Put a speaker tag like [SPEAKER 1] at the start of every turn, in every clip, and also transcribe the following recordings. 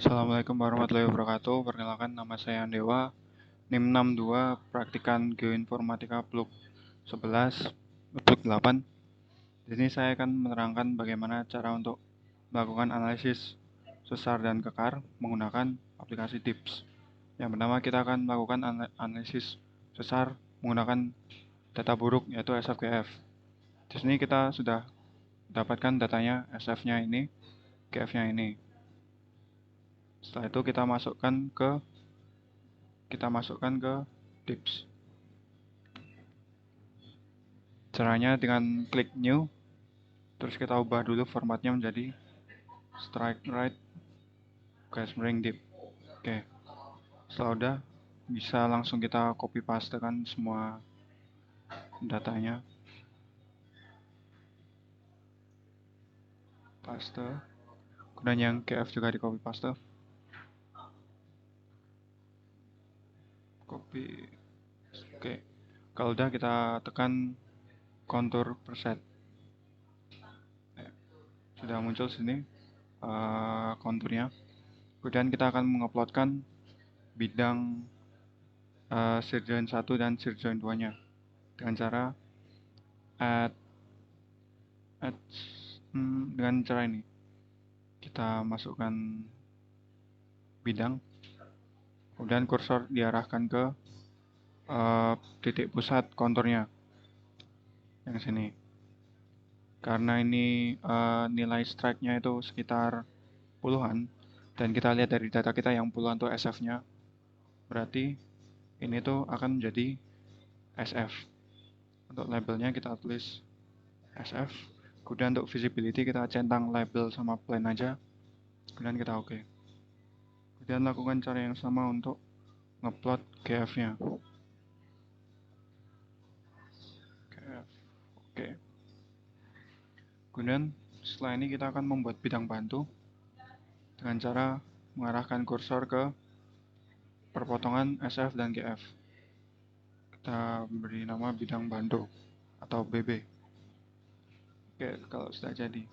[SPEAKER 1] Assalamualaikum warahmatullahi wabarakatuh. Perkenalkan, nama saya Andewa, NIM 62, Praktikan Geoinformatika Plug 11, Plug 8. Di sini saya akan menerangkan bagaimana cara untuk melakukan analisis sesar dan kekar menggunakan aplikasi TIPS. Yang pertama, kita akan melakukan analisis sesar menggunakan data buruk, yaitu SFGF. Di sini kita sudah dapatkan datanya, SF-nya ini, GF-nya ini. Setelah itu kita masukkan ke tips. Caranya dengan klik new, terus kita ubah dulu formatnya menjadi strike right garis miring deep. Oke, setelah udah bisa langsung kita copy paste kan semua datanya. Paste. Kemudian yang GF juga di copy paste. Copy. Oke. Kalau udah kita tekan kontur preset. Sudah muncul sini konturnya. Kemudian kita akan menguploadkan bidang sear join 1 dan sear join 2-nya dengan cara add dengan cara ini. Kita masukkan bidang, kemudian kursor diarahkan ke titik pusat konturnya yang sini. Karena ini nilai strike-nya itu sekitar puluhan, dan kita lihat dari data kita yang puluhan tuh SF-nya, berarti ini tuh akan menjadi SF. Untuk labelnya kita tulis SF. Kemudian untuk visibility kita centang label sama plane aja. Kemudian kita oke. Kemudian lakukan cara yang sama untuk ngeplot GF-nya. GF. Oke. Kemudian setelah ini kita akan membuat bidang bantu dengan cara mengarahkan kursor ke perpotongan SF dan GF. Kita beri nama bidang bantu atau BB. Oke, kalau sudah jadi.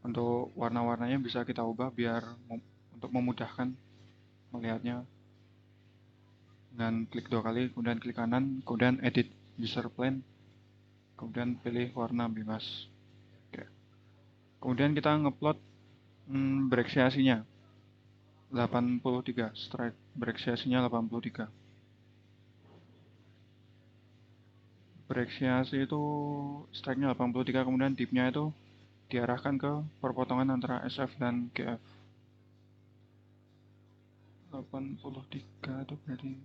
[SPEAKER 1] Untuk warna-warnanya bisa kita ubah biar untuk memudahkan melihatnya. Dengan klik 2 kali, kemudian klik kanan, kemudian edit user plane, kemudian pilih warna bebas. Oke. Kemudian kita ngeplot bereksiasinya 83, strike bereksiasinya 83. Bereksiasi itu strike-nya 83, kemudian dip-nya itu diarahkan ke perpotongan antara SF dan GF. 83 itu berarti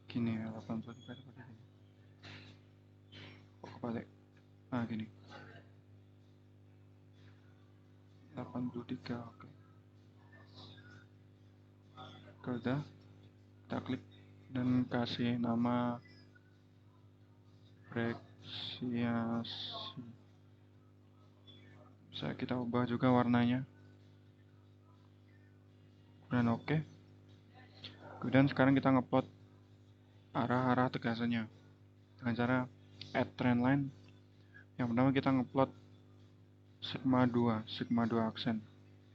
[SPEAKER 1] gini ya, 83 itu berarti gini. Oh, kebalik. Nah, gini. 83, oke. Kalau udah, kita klik dan kasih nama bereksiasi. Bisa kita ubah juga warnanya. Dan oke. Kemudian sekarang kita ngeplot arah-arah tegasannya dengan cara add trend line. Yang pertama kita ngeplot sigma 2 aksen,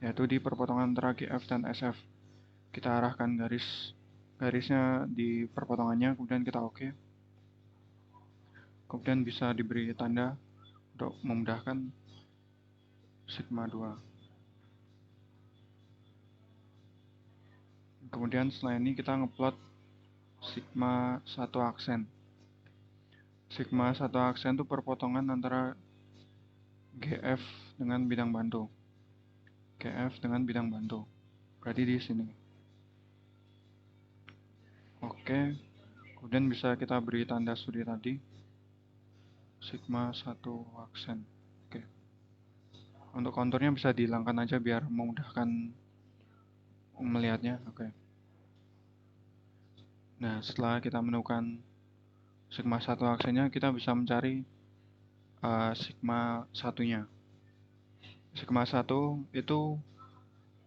[SPEAKER 1] yaitu di perpotongan antara GF dan SF. Kita arahkan garisnya di perpotongannya, kemudian kita oke. Kemudian bisa diberi tanda untuk memudahkan sigma 2. Kemudian setelah ini kita ngeplot sigma 1 aksen. Sigma 1 aksen itu perpotongan antara GF dengan bidang bantu. GF dengan bidang bantu. Berarti di sini. Oke. Kemudian bisa kita beri tanda studi tadi. Sigma 1 aksen. Oke. Untuk konturnya bisa dihilangkan aja biar memudahkan melihatnya. Oke. Nah, setelah kita menemukan sigma 1 aksennya, kita bisa mencari sigma 1-nya. Sigma 1 itu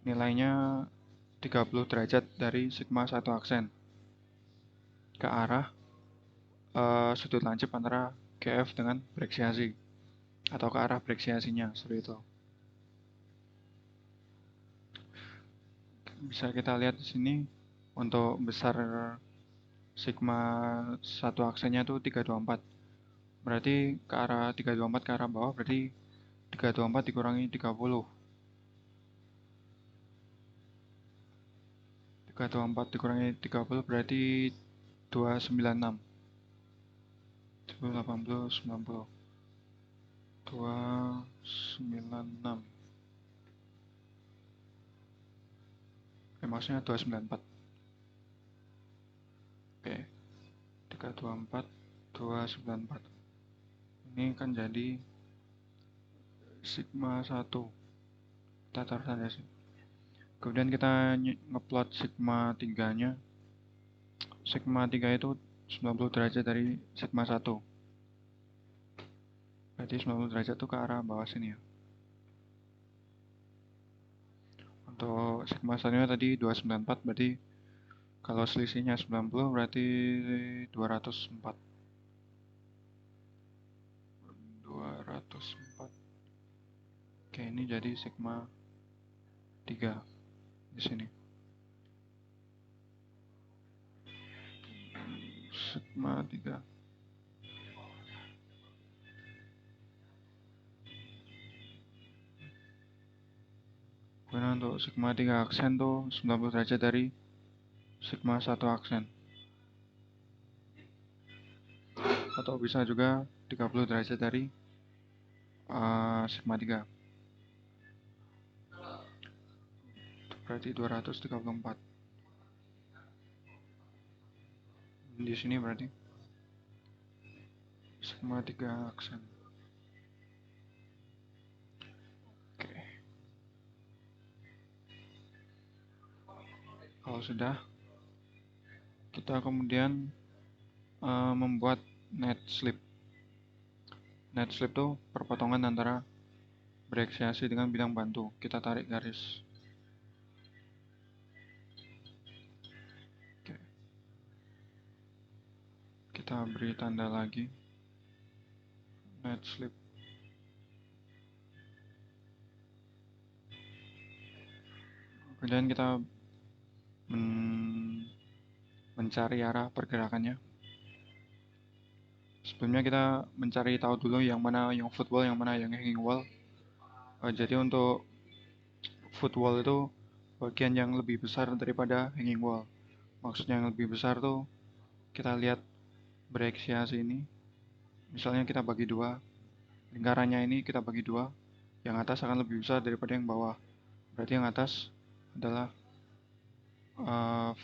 [SPEAKER 1] nilainya 30 derajat dari sigma 1 aksen ke arah sudut lancip antara GF dengan bereksiasi atau ke arah bereksiasinya, seperti itu. bisa kita lihat di sini untuk besar sigma satu aksennya itu 324. Berarti ke arah 324 ke arah bawah, berarti 324 dikurangi 30. 324 dikurangi 30 berarti 296. 80, 90. 296. Maksudnya 294. Oke. 324, 294. Ini kan jadi sigma 1. Kita taruh tanda sih. Kemudian kita ngeplot sigma 3-nya. Sigma 3 itu 90 derajat dari sigma 1. Berarti 90 derajat itu ke arah bawah sini ya. Untuk sigma 1-nya tadi 294, berarti kalau selisihnya 90 berarti 204. 204. Oke, ini jadi sigma 3 di sini. Sigma 3. Kemudian untuk sigma 3 aksen tuh 90 derajat dari sigma 1 aksen. Atau bisa juga 30 derajat dari sigma 3. Berarti 234. Di sini berarti sigma 3 aksen. Oke. Kalau sudah, kita kemudian membuat net slip. Net slip itu perpotongan antara bereksiasi dengan bidang bantu. Kita tarik garis. Oke. Kita beri tanda lagi. Net slip. Kemudian kita mencari arah pergerakannya. Sebelumnya kita mencari tahu dulu yang mana yang footwall, yang mana yang hanging wall. Jadi untuk footwall itu bagian yang lebih besar daripada hanging wall. Maksudnya yang lebih besar tuh kita lihat bereksiasi ini. Misalnya kita bagi dua, lingkarannya ini kita bagi dua, yang atas akan lebih besar daripada yang bawah. Berarti yang atas adalah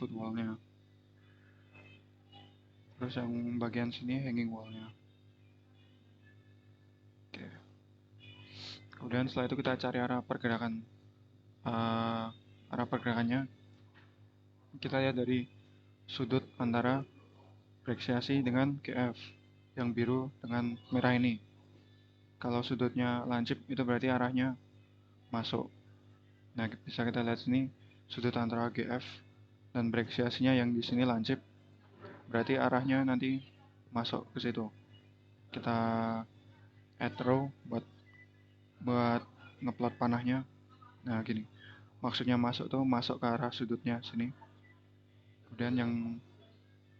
[SPEAKER 1] footwallnya. Terus yang bagian sini hanging wallnya. Oke. Kemudian setelah itu kita cari arah pergerakan. Arah pergerakannya kita lihat dari sudut antara bereksiasi dengan GF yang biru dengan merah ini. Kalau sudutnya lancip itu berarti arahnya masuk. Nah, bisa kita lihat sini sudut antara GF dan bereksiasinya yang di sini lancip, berarti arahnya nanti masuk ke situ. Kita add row buat ngeplot panahnya. Nah, gini. Maksudnya masuk tuh masuk ke arah sudutnya sini. Kemudian yang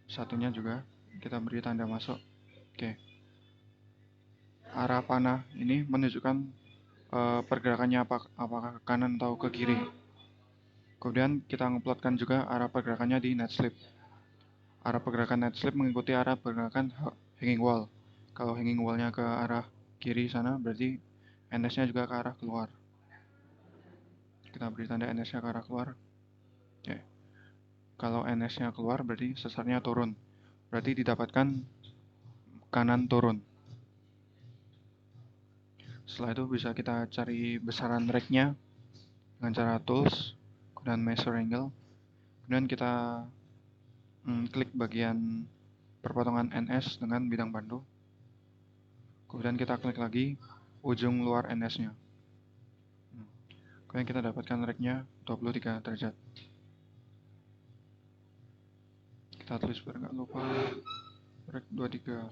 [SPEAKER 1] satunya juga kita beri tanda masuk. Oke. Arah panah ini menunjukkan pergerakannya apakah ke kanan atau ke kiri. Kemudian kita ngeplotkan juga arah pergerakannya di net slip. Arah pergerakan net slip mengikuti arah pergerakan hanging wall. Kalau hanging wallnya ke arah kiri sana, berarti NS-nya juga ke arah keluar. Kita beri tanda NS-nya ke arah keluar. Oke. Kalau NS-nya keluar, berarti sesarnya turun. Berarti didapatkan kanan turun. Setelah itu bisa kita cari besaran rake-nya dengan cara tools, kemudian measure angle. Kemudian kita klik bagian perpotongan NS dengan bidang bantu. Kemudian kita klik lagi ujung luar NS-nya. Kemudian kita dapatkan rake-nya 23 derajat. Kita tulis biar nggak lupa, rake 23.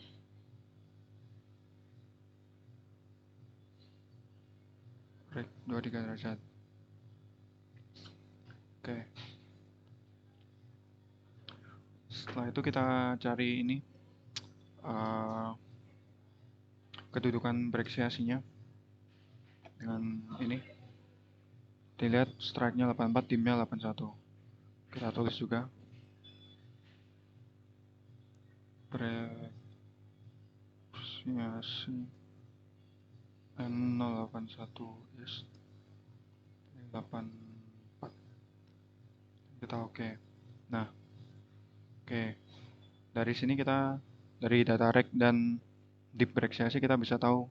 [SPEAKER 1] Rake 23 derajat. Oke. Setelah itu kita cari ini kedudukan bereksiasinya dengan ini. Dilihat strike-nya 84, dimnya 81. Kita tulis juga bereksiasi N081 is 84. Kita oke. Nah, oke. Dari sini kita, dari data reg dan dip bereksiasi kita bisa tahu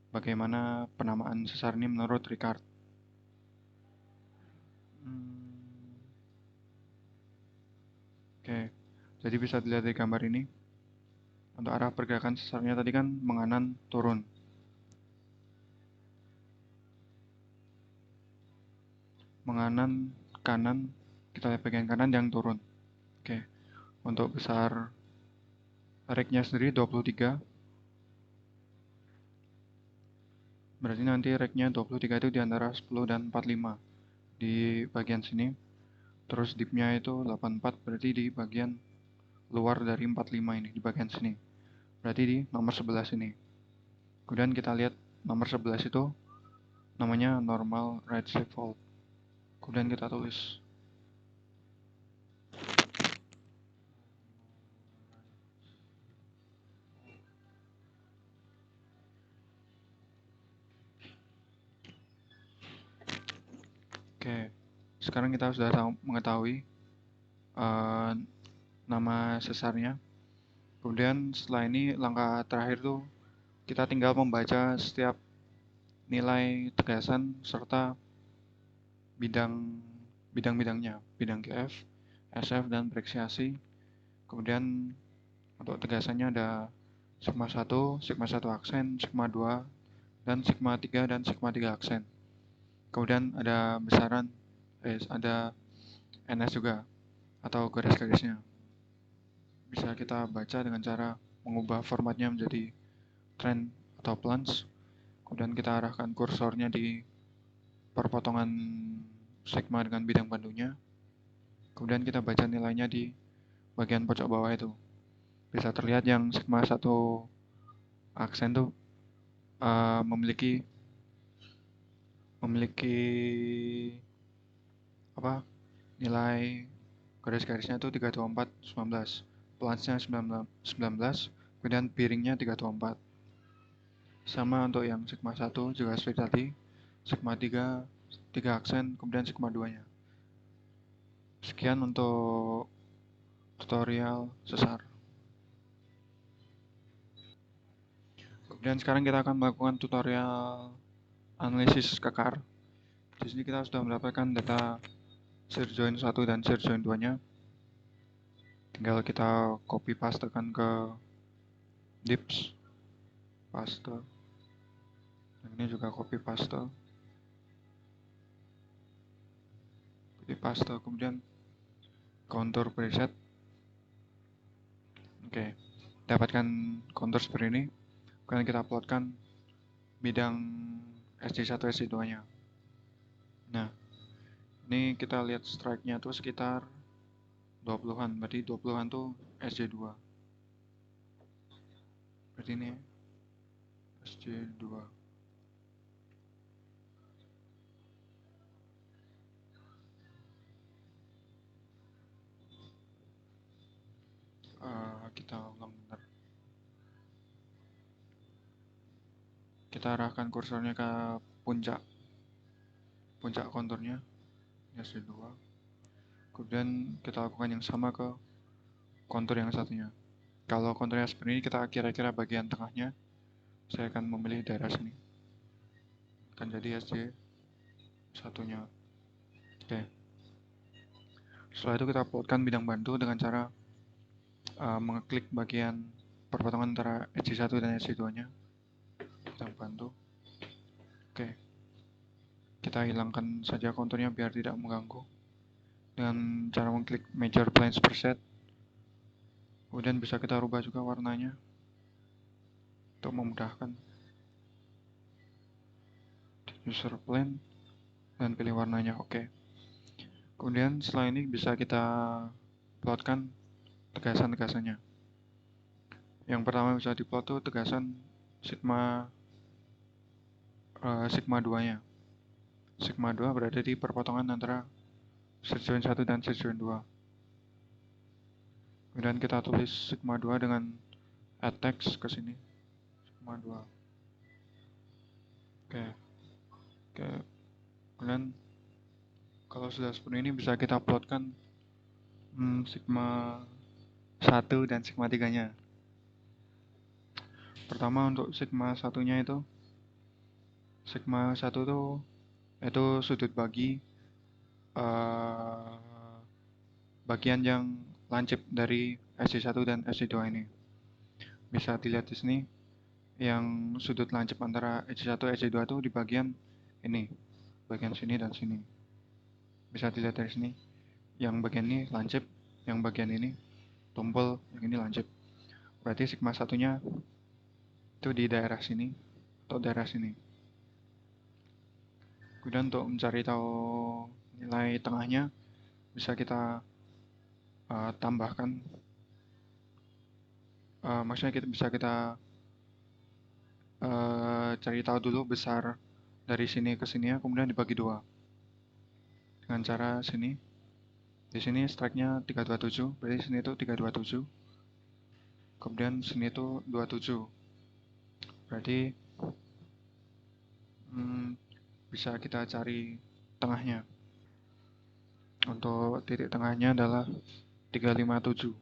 [SPEAKER 1] bagaimana penamaan sesar ini menurut Ricard. Oke, jadi bisa dilihat dari gambar ini. Untuk arah pergerakan sesarnya tadi kan menganan turun. Menganan kanan, kita lihat bagian kanan yang turun. Oke, untuk besar regnya sendiri 23. Berarti nanti regnya 23 itu di antara 10 dan 45 di bagian sini. Terus dipnya itu 84, berarti di bagian luar dari 45 ini, di bagian sini. Berarti di nomor 11 ini. Kemudian kita lihat nomor 11 itu namanya normal right slip fault. Kemudian kita tulis oke, sekarang kita sudah mengetahui nama sesarnya. Kemudian setelah ini langkah terakhir tuh kita tinggal membaca setiap nilai tegasan serta bidang-bidangnya, bidang GF, SF, dan bereksiasi. Kemudian untuk tegasannya ada sigma 1, sigma 1 aksen, sigma 2, dan sigma 3 dan sigma 3 aksen. Kemudian ada besaran, ada NS juga, atau garis-garisnya. Bisa kita baca dengan cara mengubah formatnya menjadi trend atau plunge. Kemudian kita arahkan kursornya di perpotongan sigma dengan bidang bantunya. Kemudian kita baca nilainya di bagian pojok bawah itu. Bisa terlihat yang sigma 1 aksen tuh memiliki apa nilai garis-garisnya itu 324 19, plunge-nya 19, kemudian bearing-nya 324. Sama untuk yang sigma 1 juga seperti tadi, sigma 3 3 aksen, kemudian sigma 2-nya. Sekian untuk tutorial sesar. Kemudian sekarang kita akan melakukan tutorial analisis kekar. Di sini kita sudah mendapatkan data shear joint 1 dan shear joint 2-nya. Tinggal kita copy pastekan ke dips, paste. Dan ini juga copy paste. Kemudian contour preset. Oke, dapatkan contour seperti ini. Kemudian kita uploadkan bidang SD1 SD2-nya. Nah, ini kita lihat strike-nya tuh sekitar 20-an, berarti 20-an tuh SD2. Berarti ini SD2. Kita ulang bentar. Kita arahkan kursornya ke puncak konturnya, SD2. Kemudian kita lakukan yang sama ke kontur yang satunya. Kalau konturnya seperti ini, kita kira-kira bagian tengahnya, saya akan memilih daerah sini. Akan jadi SD satunya. Oke. Setelah itu kita uploadkan bidang bantu dengan cara mengeklik bagian perpotongan antara SD1 dan SD2-nya. Bidang bantu. Oke. Kita hilangkan saja konturnya biar tidak mengganggu. Dengan cara mengklik Major Planes Preset. Kemudian bisa kita rubah juga warnanya untuk memudahkan. User plane dan pilih warnanya oke. Kemudian setelah ini bisa kita plotkan tegasan-tegasannya. Yang pertama bisa diplot tuh tegasan sigma sigma 2-nya. Sigma 2 berada di perpotongan antara set join 1 dan set join 2. Kemudian kita tulis sigma 2 dengan add text ke sini. Sigma 2. Oke. Kemudian kalau sudah seperti ini bisa kita plotkan sigma 1 dan sigma 3-nya. Pertama untuk sigma 1-nya itu sigma 1 itu sudut bagi bagian yang lancip dari SC1 dan SC2 ini. Bisa dilihat di sini yang sudut lancip antara SC1 dan SC2 itu di bagian ini, bagian sini dan sini. Bisa dilihat dari sini, yang bagian ini lancip, yang bagian ini tumpul, yang ini lancip. Berarti sigma 1-nya itu di daerah sini atau daerah sini. Kemudian untuk mencari tahu nilai tengahnya bisa kita tambahkan, maksudnya bisa kita cari tahu dulu besar dari sini ke sini ya, kemudian dibagi 2 dengan cara sini. Di sini strike-nya 327, berarti sini itu 327. Kemudian sini itu 27. Berarti bisa kita cari tengahnya. Untuk titik tengahnya adalah 357.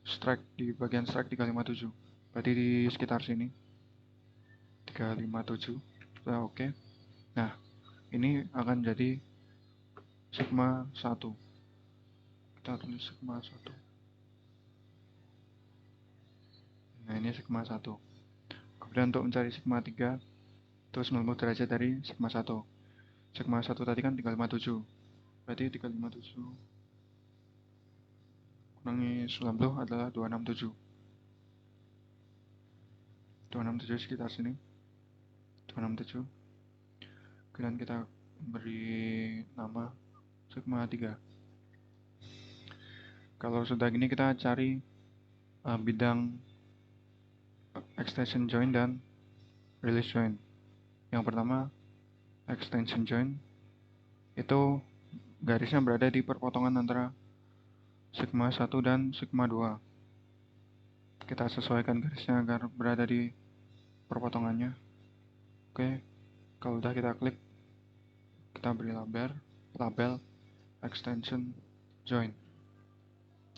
[SPEAKER 1] Strike di bagian strike 357. Berarti di sekitar sini 357. Sudah oke. Nah, ini akan jadi sigma 1. Kita tulis sigma 1. Nah, ini sigma 1. Kemudian untuk mencari sigma 3 itu 90 derajat dari sigma 1. Sigma 1 tadi kan 357. Berarti 357 kurangi 90 adalah 267. 267 sekitar sini. 267. Kemudian kita beri nama sigma 3. Kalau sudah gini kita cari bidang extension joint dan release joint. Yang pertama extension joint itu garisnya berada di perpotongan antara sigma 1 dan sigma 2. Kita sesuaikan garisnya agar berada di perpotongannya. Oke, kalau udah kita klik, kita beri label extension joint.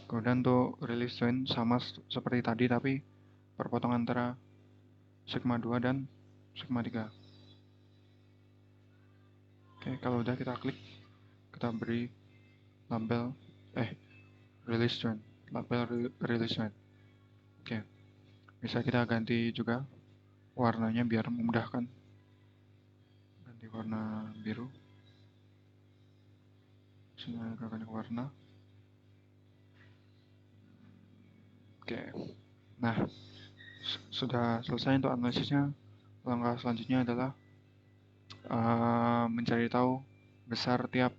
[SPEAKER 1] Kemudian untuk release joint sama seperti tadi, tapi perpotongan antara sigma 2 dan sigma 3. Oke, kalau udah kita klik, kita beri label release joint, label release joint. Oke, bisa kita ganti juga warnanya biar memudahkan. Ganti warna biru. Sini ganti warna. Oke, nah sudah selesai untuk analisisnya. Langkah selanjutnya adalah mencari tahu besar tiap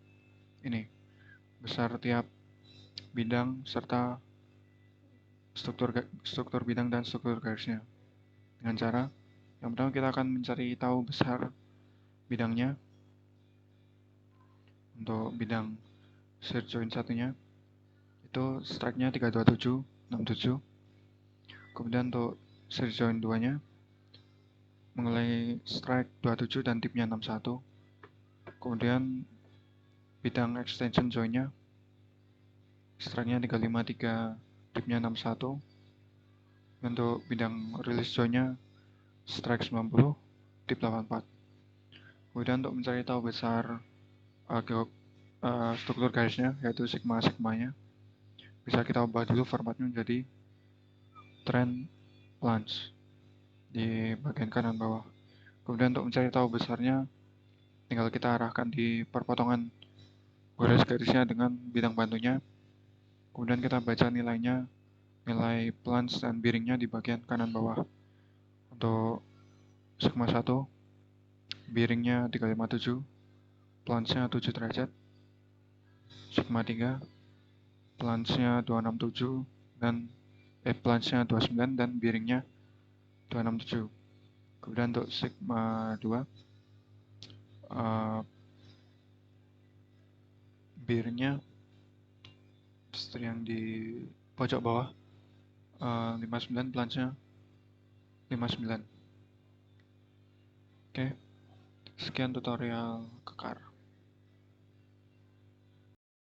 [SPEAKER 1] bidang serta struktur bidang dan struktur garisnya. Dengan cara yang pertama kita akan mencari tahu besar bidangnya. Untuk bidang set joint satunya itu strike-nya 32767. Kemudian untuk set joint 2-nya mengenai strike 27 dan tipnya 61. Kemudian bidang extension joint-nya strike-nya 353, tipnya 61. Untuk bidang release joint-nya strike 90, tip 84. Kemudian untuk mencari tahu besar struktur garisnya, yaitu sigma-sigmanya, bisa kita ubah dulu formatnya menjadi trend lines di bagian kanan bawah. Kemudian untuk mencari tahu besarnya, tinggal kita arahkan di perpotongan garis-garisnya dengan bidang bantunya. Kemudian kita baca nilainya, nilai plunge dan bearingnya di bagian kanan bawah. Untuk sigma 1, bearingnya 357, plunge-nya 7 derajat, sigma 3, plunge-nya 267 dan plunge-nya 29 dan bearing-nya 267. Kemudian untuk sigma 2, bearing-nya seperti yang di pojok bawah, 59, plunge-nya 59. Oke, sekian tutorial kekar.